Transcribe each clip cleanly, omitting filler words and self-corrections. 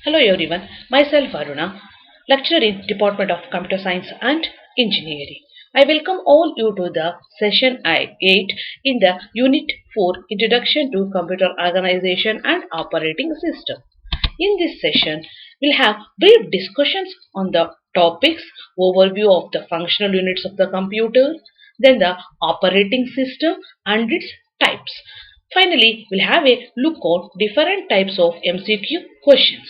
Hello everyone, myself Aruna, lecturer in Department of Computer Science and Engineering. I welcome all you to the session 8 in the Unit 4 Introduction to Computer Organization and Operating System. In this session, we'll have brief discussions on the topics, overview of the functional units of the computer, then the operating system and its types. Finally, we'll have a look on different types of MCQ questions.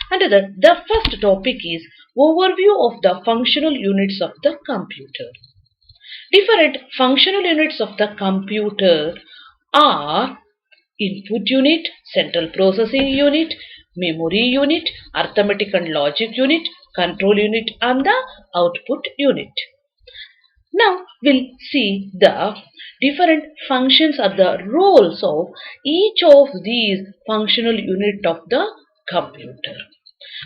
Under the first topic is overview of the functional units of the computer. Different functional units of the computer are input unit, central processing unit, memory unit, arithmetic and logic unit, control unit and the output unit. Now we'll see the different functions or the roles of each of these functional unit of the computer.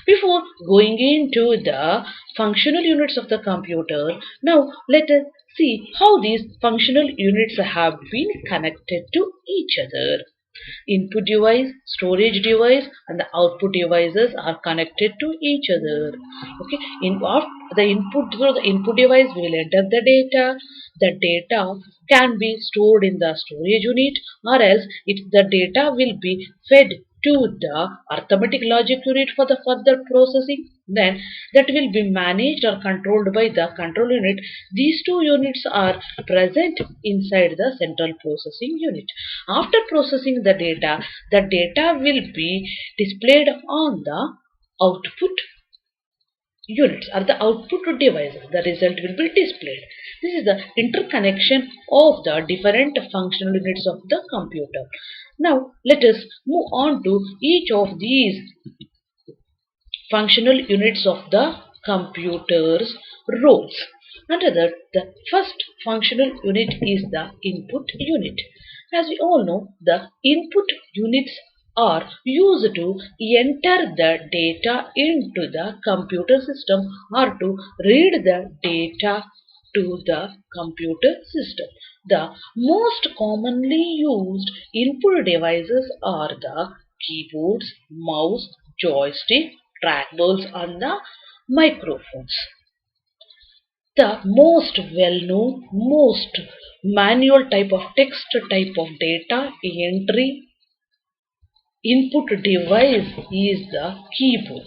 Before going into the functional units of the computer, now let us see how these functional units have been connected to each other. Input device, storage device and the output devices are connected to each other. Okay, through the input device we will enter the data. The data can be stored in the storage unit, or else the data will be fed to the arithmetic logic unit for the further processing. Then that will be managed or controlled by the control unit. These two units are present inside the central processing unit. After processing the data will be displayed on the output units or the output devices. The result will be displayed. This is the interconnection of the different functional units of the computer. Now let us move on to each of these functional units of the computer's roles. Under that, the first functional unit is the input unit. As we all know, the input units are used to enter the data into the computer system or to read the data to the computer system. The most commonly used input devices are the keyboards, mouse, joystick, trackballs and the microphones. The most well-known, most manual type of text type of data entry input device is the keyboard.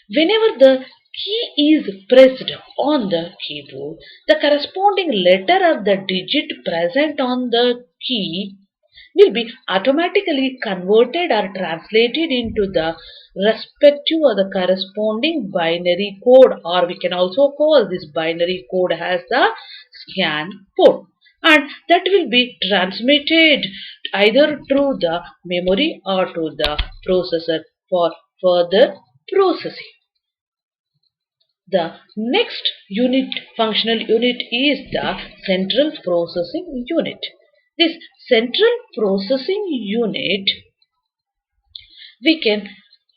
Whenever the key is pressed on the keyboard, the corresponding letter or the digit present on the key will be automatically converted or translated into the respective or the corresponding binary code, or we can also call this binary code as the scan code, and that will be transmitted either through the memory or to the processor for further processing. The next functional unit is the central processing unit. This central processing unit, we can,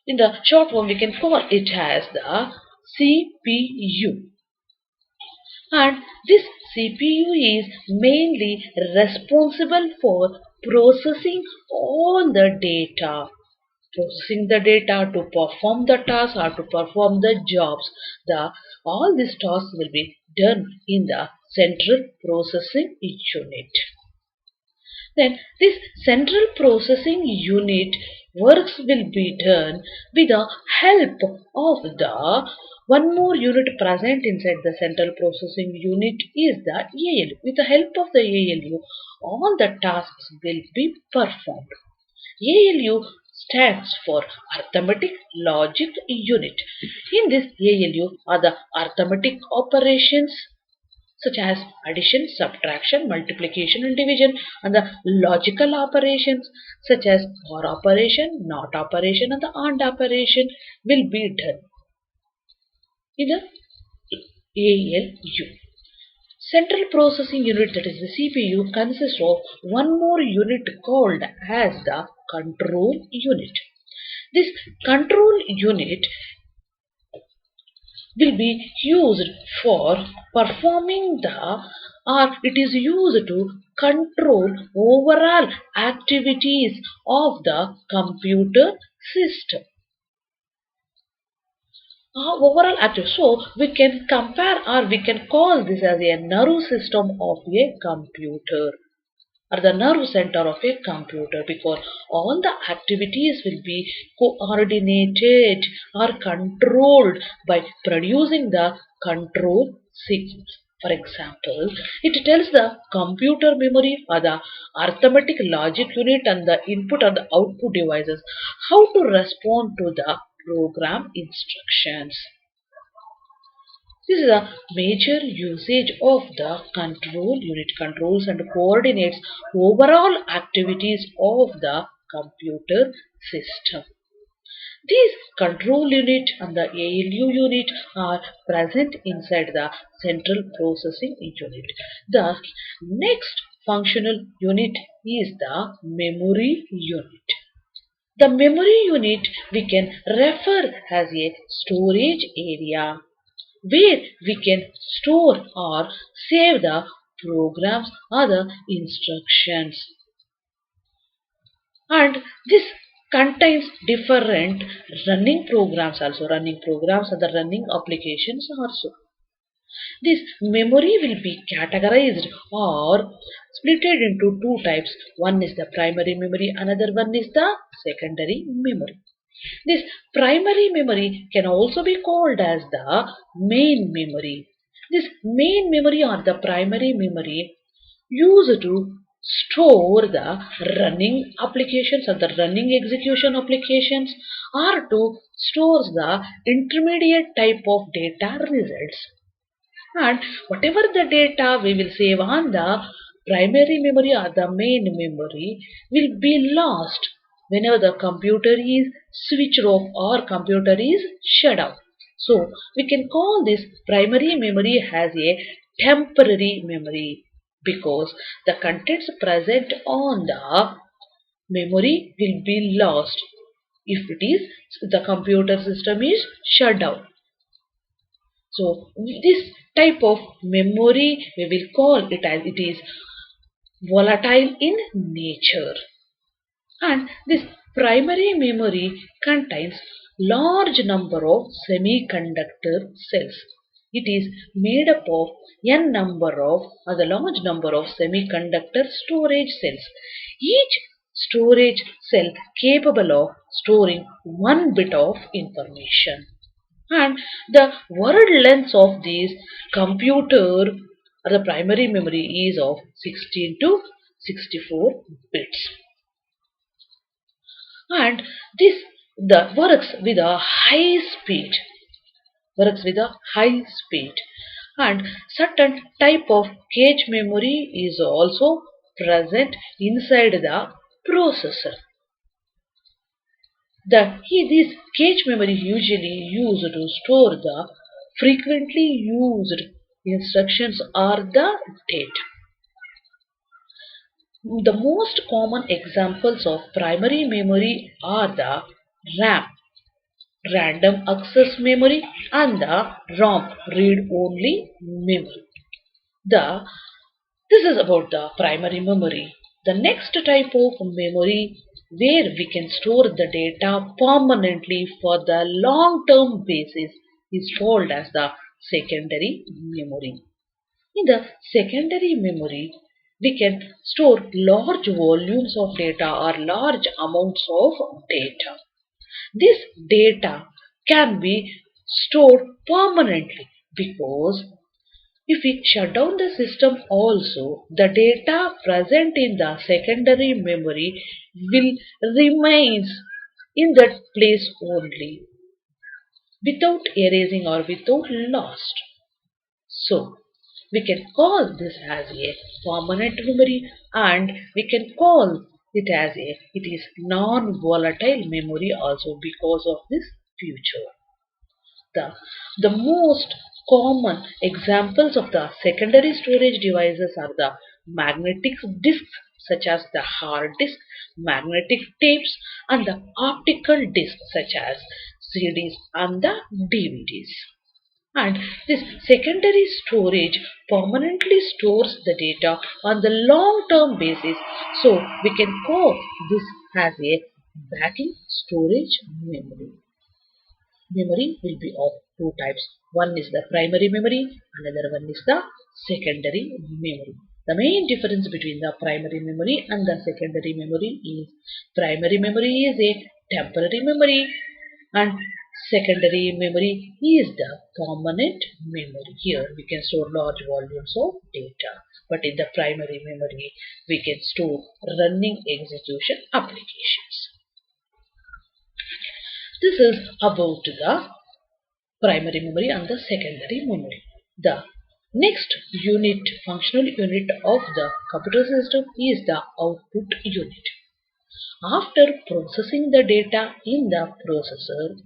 in the short form, we can call it as the CPU. And this CPU is mainly responsible for processing all the data. Processing the data to perform the task or to perform the jobs. All these tasks will be done in the central processing unit. Then this central processing unit works will be done with the help of the one more unit present inside the central processing unit is the ALU. With the help of the ALU, all the tasks will be performed. ALU stands for Arithmetic Logic Unit. In this ALU are the arithmetic operations such as addition, subtraction, multiplication and division, and the logical operations such as OR operation, NOT operation and the AND operation will be done in the ALU. Central processing unit, that is the CPU, consists of one more unit called as the control unit. This control unit will be used for performing it is used to control overall activities of the computer system. overall active. So we can compare or we can call this as a nervous system of a computer or the nerve center of a computer, because all the activities will be coordinated or controlled by producing the control signals. For example, it tells the computer memory or the arithmetic logic unit and the input or the output devices how to respond to the program instructions. This is a major usage of the control unit, controls and coordinates overall activities of the computer system. These control unit and the ALU unit are present inside the central processing unit. The next functional unit is the memory unit. The memory unit we can refer as a storage area where we can store or save the programs or the instructions. And this contains different running programs also, running programs and the running applications also. This memory will be categorized or splitted into two types. One is the primary memory, another one is the secondary memory. This primary memory can also be called as the main memory. This main memory or the primary memory used to store the running applications or the running execution applications or to store the intermediate type of data results. And whatever the data we will save on the primary memory or the main memory will be lost whenever the computer is switched off or computer is shut down. So we can call this primary memory as a temporary memory because the contents present on the memory will be lost if it is the computer system is shut down. So this type of memory we will call it as it is volatile in nature. And this primary memory contains large number of semiconductor cells. It is made up of n number of or the large number of semiconductor storage cells. Each storage cell capable of storing one bit of information. And the word length of this computer or the primary memory is of 16 to 64 bits. And this the works with a high speed and certain type of cache memory is also present inside the processor. This cache memory usually used to store the frequently used instructions or the date. The most common examples of primary memory are the RAM, random access memory, and the ROM, read-only memory. This is about the primary memory. The next type of memory where we can store the data permanently for the long-term basis is called as the secondary memory. In the secondary memory, we can store large volumes of data or large amounts of data. This data can be stored permanently because if we shut down the system also, the data present in the secondary memory will remain in that place only without erasing or without lost. So, we can call this as a permanent memory and we can call it as it is non-volatile memory also because of this feature. The most common examples of the secondary storage devices are the magnetic disks such as the hard disk, magnetic tapes and the optical disks such as CDs and the DVDs. And this secondary storage permanently stores the data on the long-term basis. So we can call this as a backing storage memory. memory will be of two types. One is the primary memory, another one is the secondary memory. The main difference between the primary memory and the secondary memory is primary memory is a temporary memory and secondary memory is the permanent memory. Here we can store large volumes of data, but in the primary memory we can store running execution applications. This is about the primary memory and the secondary memory. The next functional unit of the computer system is the output unit. After processing the data in the processor,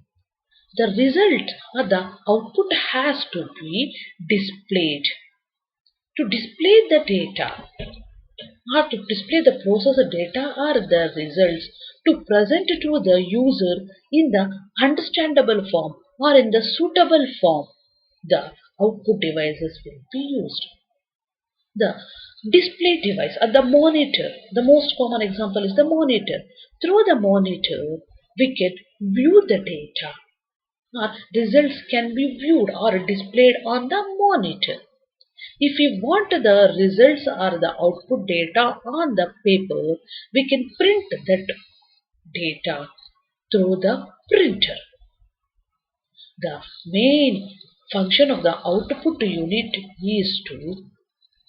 the result or the output has to be displayed. To display the data or to display the processor data or the results to present to the user in the understandable form or in the suitable form, the output devices will be used. The display device or the monitor, the most common example is the monitor. Through the monitor, we can view the data. Or results can be viewed or displayed on the monitor. If we want the results or the output data on the paper, we can print that data through the printer. The main function of the output unit is to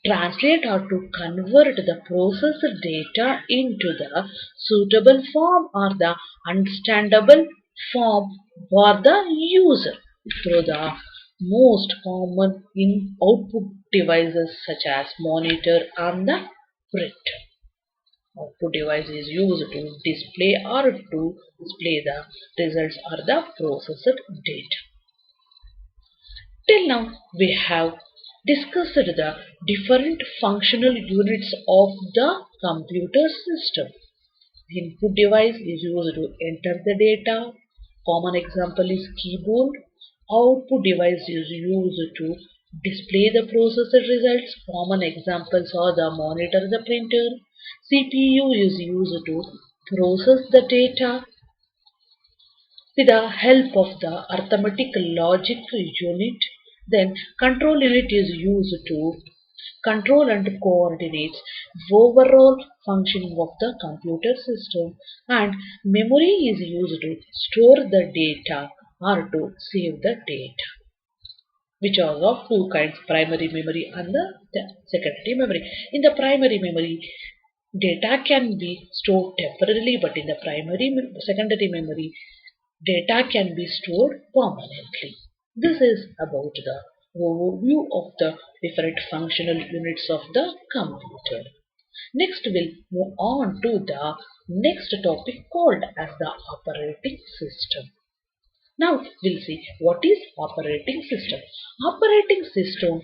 translate or to convert the processed data into the suitable form or the understandable form for the user through the most common in output devices such as monitor and the printer. Output device is used to display or to display the results or the processed data. Till now we have discussed the different functional units of the computer system. The input device is used to enter the data. Common example is keyboard. Output device is used to display the processed results. Common examples are the monitor, the printer. CPU is used to process the data. With the help of the arithmetic logic unit, then control unit is used to control and coordinates overall functioning of the computer system, and memory is used to store the data or to save the data, which are of two kinds, primary memory and the secondary memory. In the primary memory, data can be stored temporarily, but in the secondary memory, data can be stored permanently. This is about the overview of the different functional units of the computer. Next we'll move on to the next topic called as the operating system. Now we'll see what is operating system. Operating system,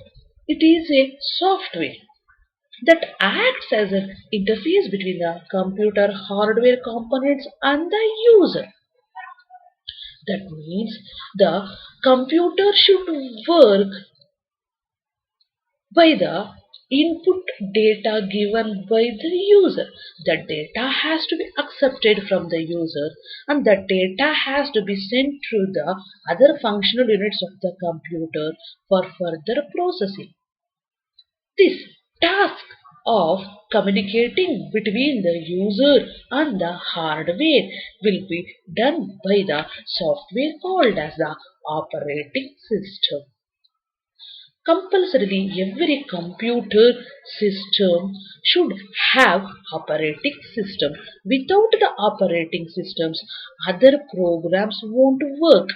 it is a software that acts as an interface between the computer hardware components and the user. That means the computer should work by the input data given by the user. The data has to be accepted from the user and the data has to be sent to the other functional units of the computer for further processing. This task of communicating between the user and the hardware will be done by the software called as the operating system. Compulsorily, every computer system should have operating system. Without the operating systems, other programs won't work.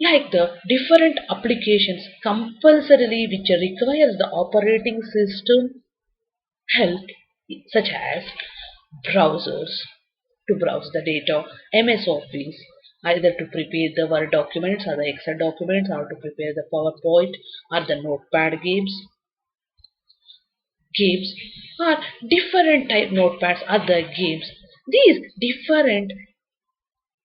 Like the different applications compulsorily which requires the operating system help, such as browsers to browse the data, MS Office either to prepare the Word documents or the Excel documents or to prepare the PowerPoint or the Notepad games or different type notepads or the games. These different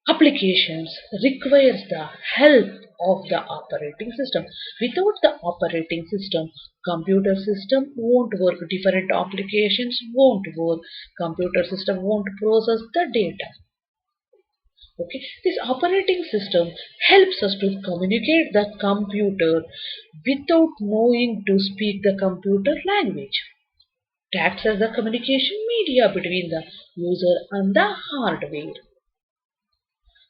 applications requires the help of the operating system. Without the operating system, computer system won't work, different applications won't work, computer system won't process the data. Okay, this operating system helps us to communicate the computer without knowing to speak the computer language. It acts as the communication media between the user and the hardware.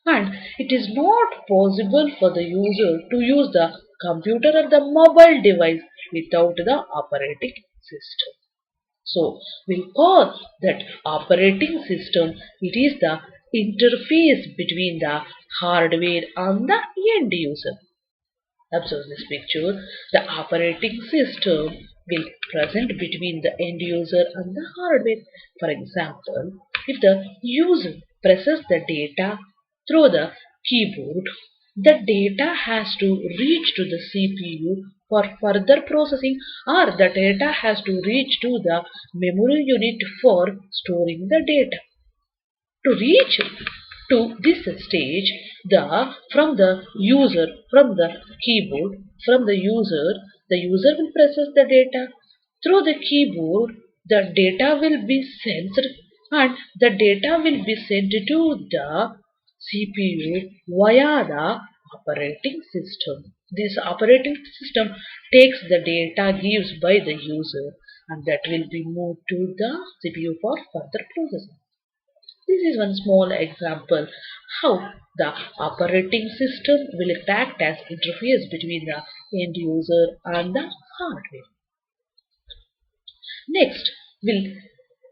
And it is not possible for the user to use the computer or the mobile device without the operating system. So we'll call that operating system, it is the interface between the hardware and the end user. Observe this picture. The operating system will present between the end user and the hardware. For example, if the user presses the data through the keyboard, the data has to reach to the CPU for further processing, or the data has to reach to the memory unit for storing the data. To reach to this stage, from the user, from the keyboard, the user will process the data. Through the keyboard, the data will be sensed, and the data will be sent to the CPU via the operating system. This operating system takes the data gives by the user, and that will be moved to the CPU for further processing. This is one small example how the operating system will act as interface between the end user and the hardware. Next, we'll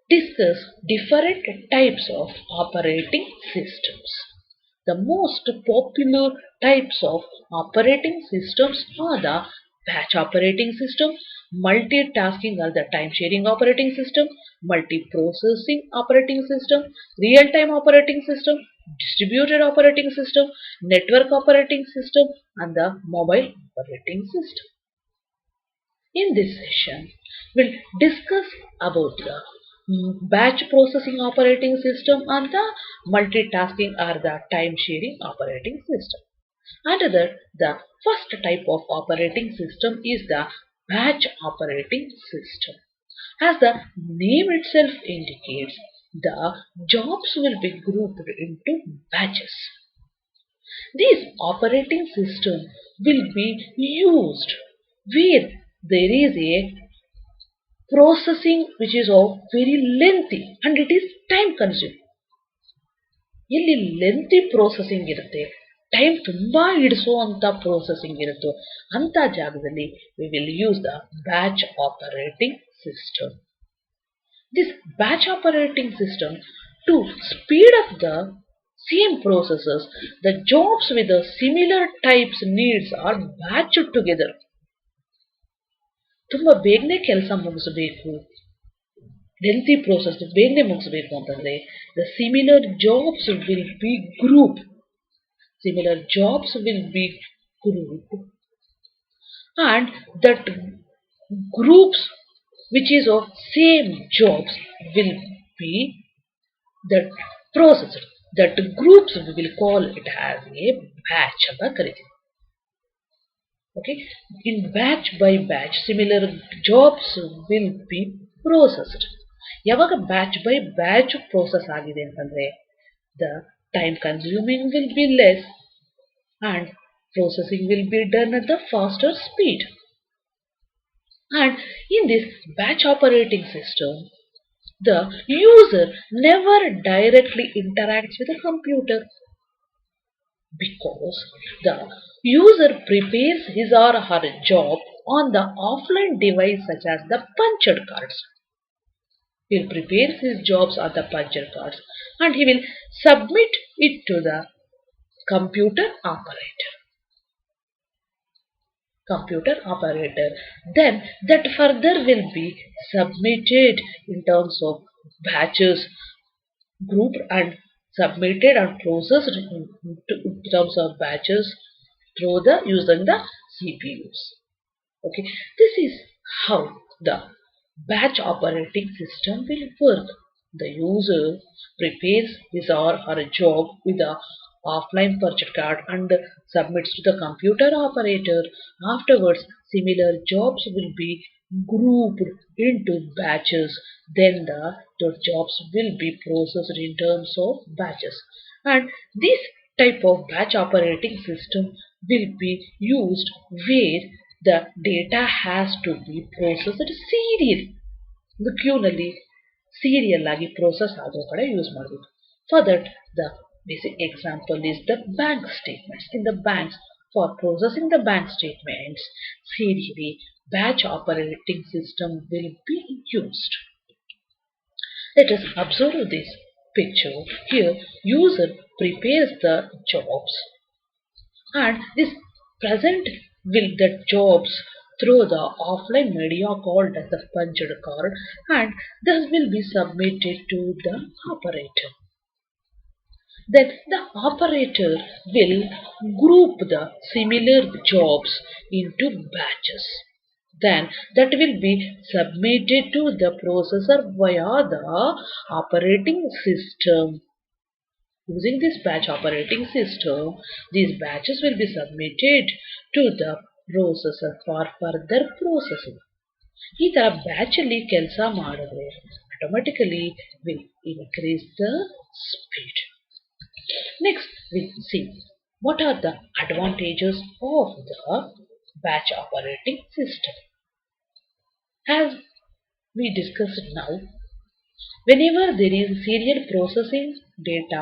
discuss different types of operating systems. The most popular types of operating systems are the batch operating system, multitasking or the time sharing operating system, multiprocessing operating system, real-time operating system, distributed operating system, network operating system, and the mobile operating system. In this session, we'll discuss about the batch processing operating system and the multitasking or the time sharing operating system. Another, the first type of operating system is the batch operating system. As the name itself indicates, the jobs will be grouped into batches. This operating system will be used where there is a processing which is of very lengthy and it is time consuming. ಇಲ್ಲಿ lengthy processing ಇರುತ್ತೆ, time ತುಂಬಾ ಹಿಡಿಸುವಂತ processing ಇರುತ್ತೋ ಅಂತ ಜಾಗದಲ್ಲಿ we will use the batch operating system. This batch operating system, to speed up the same processes, the jobs with the similar types needs are batched together. ತುಂಬಾ ಬೇಗನೆ ಕೆಲಸ ಮುಗಿಸಬೇಕು, lengthy process ಬೇಗನೆ ಮುಗಿಸಬೇಕು ಅಂತಂದ್ರೆ the similar jobs will be grouped. Similar jobs will be grouped, and that groups which is of same jobs will be that processed. That groups we will call it as a batch ಅಂತ ಕರಿತೀವಿ. Okay, in batch by batch similar jobs will be processed. ಯಾವಾಗ batch by batch process ಆಗಿದೆ ಅಂತಂದ್ರೆ the time consuming will be less and processing will be done at the faster speed. And in this batch operating system, the user never directly interacts with the computer because the user prepares his or her job on the offline device such as the punched cards. He will prepare his jobs on the puncher cards and he will submit it to the computer operator. Then that further will be submitted in terms of batches, grouped and submitted and processed in terms of batches through the using the CPUs. Okay, this is how the batch operating system will work. The user prepares his or her job with the offline purchase card and submits to the computer operator. Afterwards, similar jobs will be grouped into batches. Then the jobs will be processed in terms of batches. And this type of batch operating system will be used where the data has to be processed serially. The queueನಲ್ಲಿ serial ಆಗಿ process ಆಗೋ ಕಡೆ use ಮಾಡಬೇಕು. For that, the basic example is the bank statements. In the banks, for processing the bank statements, serially batch operating system will be used. Let us observe this picture. Here, user prepares the jobs and this present will the jobs through the offline media called as the punched card and thus will be submitted to the operator. Then the operator will group the similar jobs into batches. Then that will be submitted to the processor via the operating system. Using this batch operating system, these batches will be submitted to the processor for further processing. ಈ ತರ batch ಅಲ್ಲಿ ಕೆಲಸ ಮಾಡಿದ್ರೆ automatically will increase the speed. Next, we'll see what are the advantages of the batch operating system. As we discussed now, whenever there is serial processing data,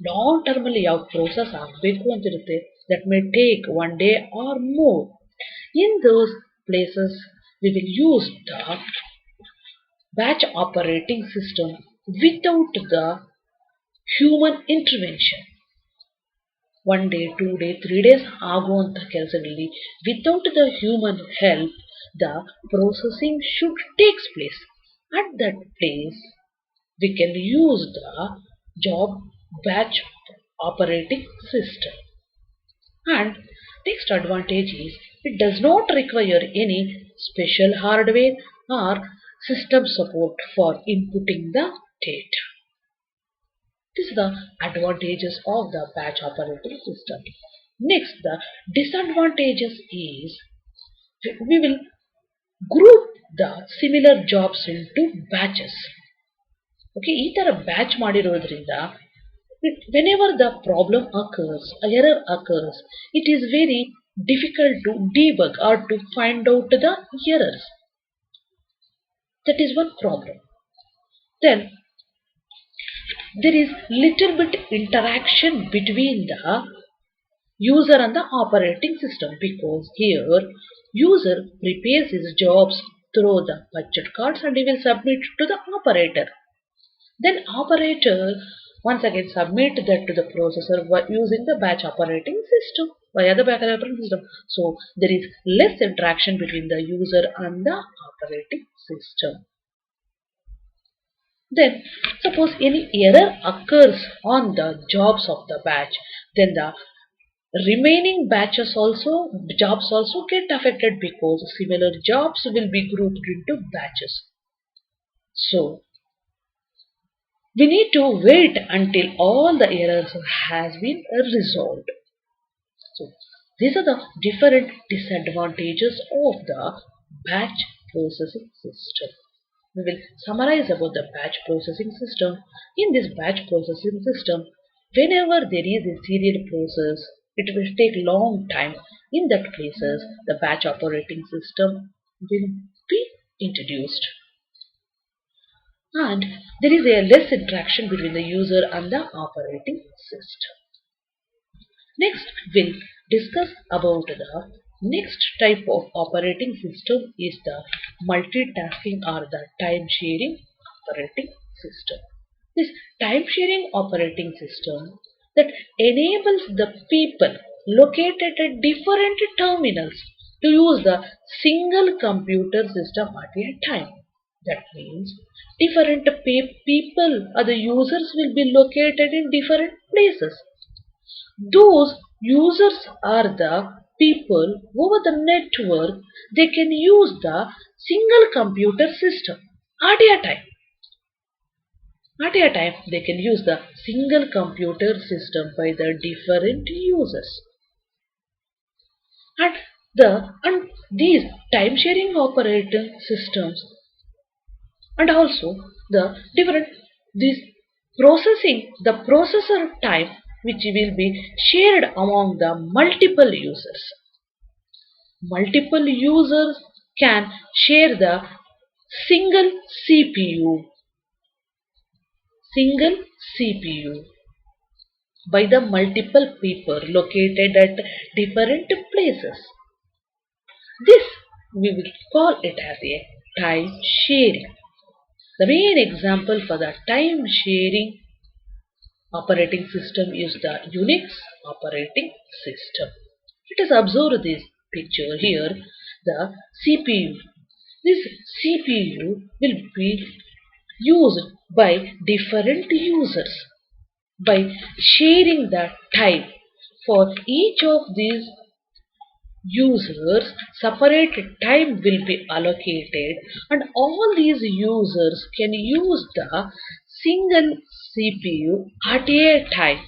long termally ಯಾವ process ಆಗಬೇಕು ಅಂತ ಇರುತ್ತೆ, that may take one day or more. In those places, we will use the batch operating system without the human intervention. 1 day, 2 day, 3 days ಆಗುವಂಥ ಕೆಲಸಗಳಲ್ಲಿ without the human help, the processing should take place. At that place, we can use the job batch operating system. And next advantage is it does not require any special hardware or system support for inputting the data. This is the advantages of the batch operating system. Next, the disadvantages is we will group the similar jobs into batches. Okay, ಈ ತರ batch ಮಾಡಿರೋದ್ರಿಂದ whenever the problem occurs, error occurs, it is very difficult to debug or to find out the errors. That is one problem. Then there is little bit interaction between the user and the operating system because here user prepares his jobs through the budget cards and he will submit to the operator. Then operator once again submit that to the processor using the batch operating system via the batch operating system. So there is less interaction between the user and the operating system. Then suppose any error occurs on the jobs of the batch, then the remaining jobs also get affected because similar jobs will be grouped into batches. So we need to wait until all the errors has been resolved. So these are the different disadvantages of the batch processing system. We will summarize about the batch processing system. In this batch processing system, whenever there is a serial process, it will take long time. In that places, the batch operating system will be introduced. And there is a less interaction between the user and the operating system. Next, we'll discuss about the next type of operating system is the multitasking or the time sharing operating system. This time sharing operating system that enables the people located at different terminals to use the single computer system at a time. That means different people or the users will be located in different places. Those users are the people over the network. They can use the single computer system at a time. At a time, they can use the single computer system by the different users. And these time sharing operating systems and also the different these processing the processor time which will be shared among the multiple users. Multiple users can share the single CPU, single CPU by the multiple people located at different places. This we will call it as a time sharing. The main example for the time sharing operating system is the Unix operating system. Let us observe this picture here, the CPU. This CPU will be used by different users by sharing the time. For each of these users, separate time will be allocated and all these users can use the single CPU at a time.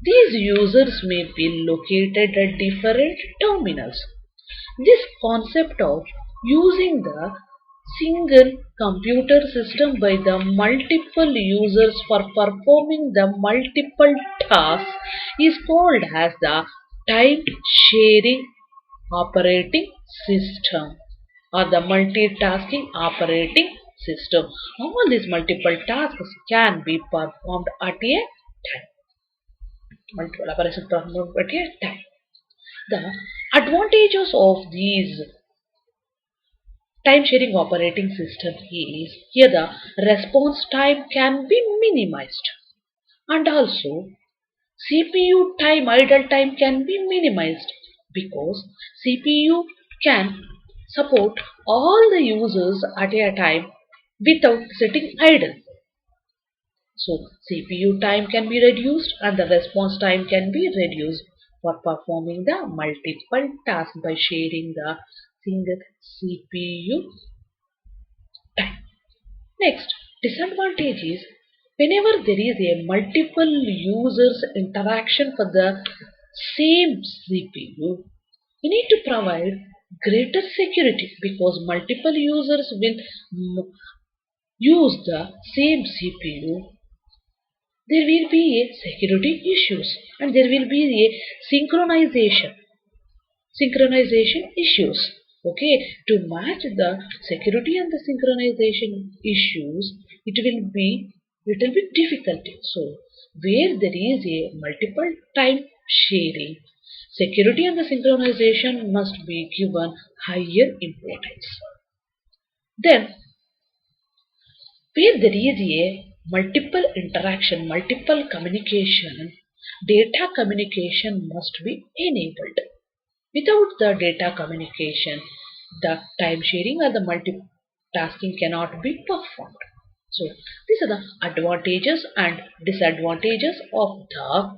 These users may be located at different terminals. This concept of using the single computer system by the multiple users for performing the multiple tasks is called as the time sharing operating system or the multitasking operating system. All these multiple tasks can be performed at a time. Multiple operations performed at a time. The advantages of these time sharing operating system is here the response time can be minimized and also CPU time idle time can be minimized because CPU can support all the users at a time without sitting idle. So CPU time can be reduced and the response time can be reduced for performing the multiple tasks by sharing the single CPU time. Next, disadvantage is whenever there is a multiple users interaction for the same CPU, we need to provide greater security because multiple users will use the same CPU. There will be a security issues and there will be a synchronization issues. Okay, to match the security and the synchronization issues, it will be little bit difficult. So where there is a multiple time sharing, security and the synchronization must be given higher importance. Then where there is a multiple interaction, multiple communication, data communication must be enabled. Without the data communication, the time sharing or the multitasking cannot be performed. So, these are the advantages and disadvantages of the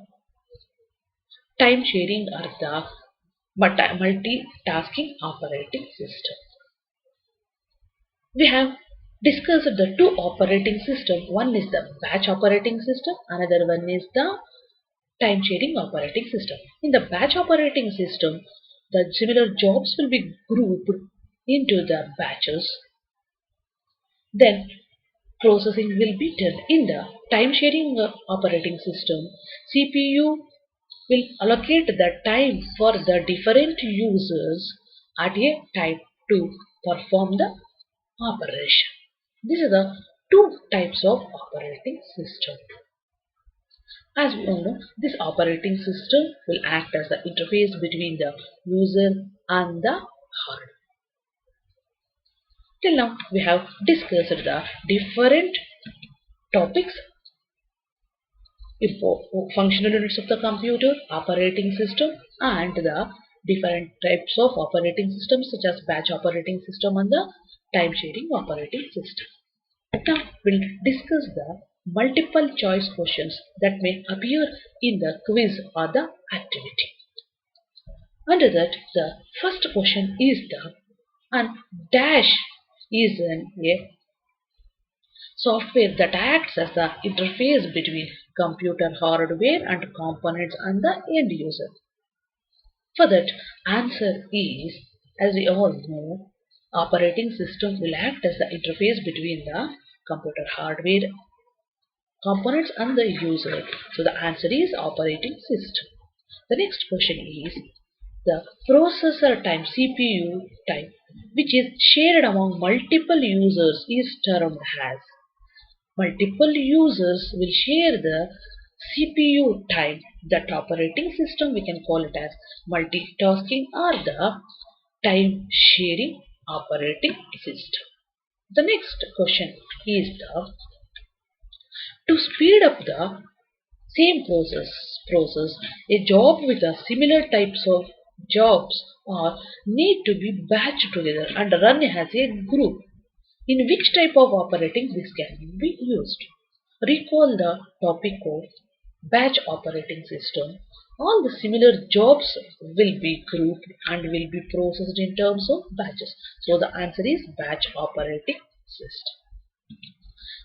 time sharing or the multitasking operating system. We have discussed the two operating systems. One is the batch operating system, another one is the time sharing operating system. In the batch operating system, the similar jobs will be grouped into the batches. Then processing will be done. In the time sharing operating system, CPU will allocate the time for the different users at a time to perform the operation. These are the two types of operating system. As we all know, this operating system will act as the interface between the user and the hardware. Till now, we have discussed the different topics, functional units of the computer, operating system, and the different types of operating systems such as batch operating system and the time sharing operating system. Now we'll discuss the multiple choice questions that may appear in the quiz or the activity. Under that, the first question is the and dash is a software that acts as the interface between computer hardware and components and the end user. For that, answer is, as we all know, operating system will act as the interface between the computer hardware components and the user. So the answer is operating system. The next question is the processor time, CPU time, which is shared among multiple users, is termed as. Multiple users will share the CPU time. That operating system we can call it as multitasking or the time sharing operating system. The next question is the to speed up the same process, a job with a similar types of jobs are need to be batched together and run as a group. In which type of operating this can be used? Recall the topic of batch operating system. All the similar jobs will be grouped and will be processed in terms of batches. So the answer is batch operating system.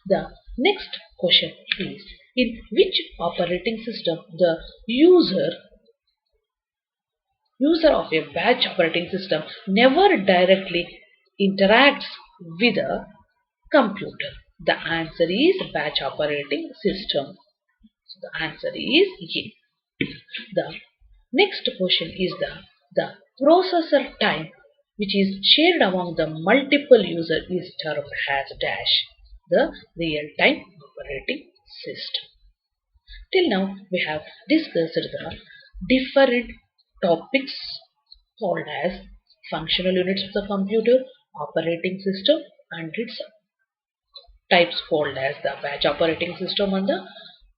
The next question is in which operating system the user of a batch operating system never directly interacts with a computer. The answer is batch operating system. So the answer is A. The next question is the processor time which is shared among the multiple user is termed as dash the real-time operating system. Till now we have discussed the different topics called as functional units of the computer, operating system and its types called as the batch operating system and the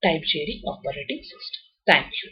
time sharing operating system. Thank you.